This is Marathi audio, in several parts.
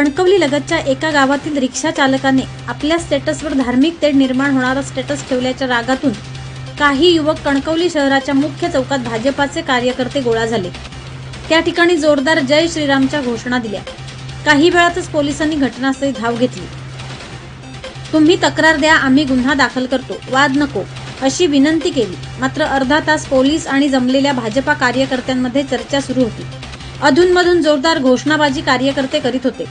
कणकवली लगतच्या एका गावातील रिक्षा चालकाने आपल्या स्टेटसवर धार्मिक तेढ निर्माण होणारा स्टेटस ठेवल्याच्या रागातून काही युवक कणकवली शहराच्या मुख्य चौकात भाजपाचे कार्यकर्ते गोळा झाले। त्या ठिकाणी जोरदार जय श्रीरामच्या घोषणा दिल्या। काही वेळातच पोलिसांनी घटनास्थळी धाव घेतली। तुम्ही तक्रार द्या, आम्ही गुन्हा दाखल करतो, वाद नको अशी विनंती केली। मात्र अर्धा तास पोलीस आणि जमलेल्या भाजपा कार्यकर्त्यांमध्ये चर्चा सुरू होती। अधूनमधून जोरदार घोषणाबाजी कार्यकर्ते करीत होते।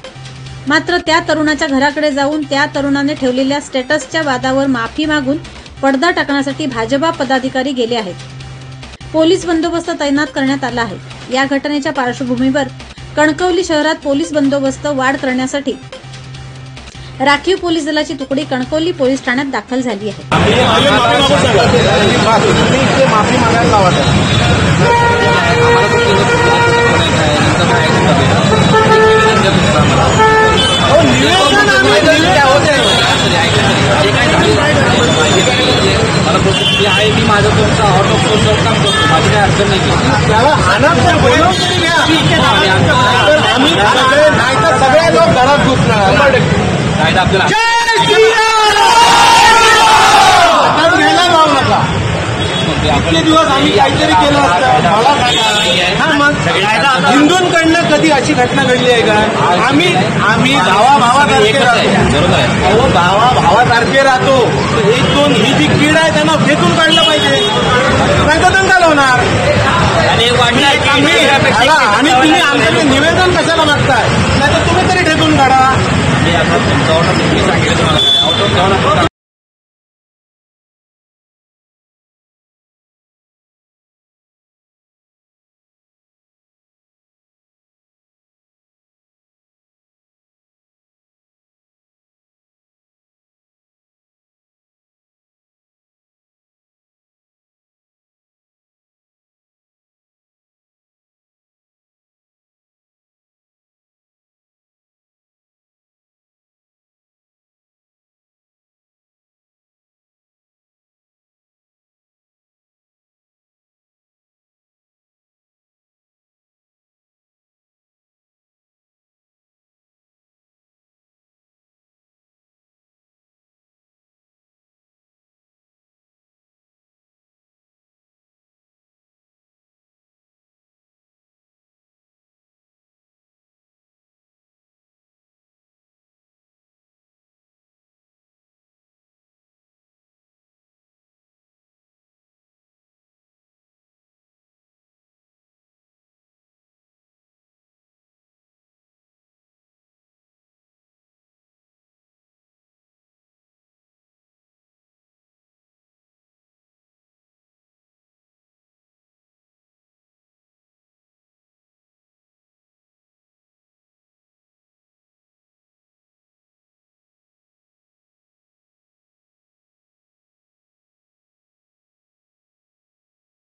मात्र त्या तरुणाच्या घराकडे जाऊन त्या तरुणाने ठेवलेल्या स्टेटसच्या वादावर माफी मागून पडदा टाकण्यासाठी भाजपा पदाधिकारी गेले आहेत। पोलीस बंदोबस्त तैनात करण्यात आला आहे। या घटनेच्या पार्श्वभूमीवर कणकवली शहरात पोलीस बंदोबस्त वाढ करण्यासाठी राखीव पोलीस दलाची तुकडी कणकवली पोलीस ठाण्यात दाखल झाली आहे। मी माझं तुमचा ऑटो फोनवर काम करतो, माझी काही अडचण नाही। नाही तर सगळे लोक घरात घुसणार कायदा आपल्याला घ्यायला लावू नका। किती दिवस आम्ही काहीतरी केलं असतं। हिंदूंकडनं कधी अशी घटना घडली आहे का? आम्ही भावाभावासारखे राहतो, भावाभावासारखे राहतो। एक दोन ही जी कीड आहे त्यांना फेकून काढलं पाहिजे, नाही तर दंगल होणार। आणि तुम्ही आमच्याकडे निवेदन कशाला मागताय? नाही तर तुम्ही तरी ठेकून काढा।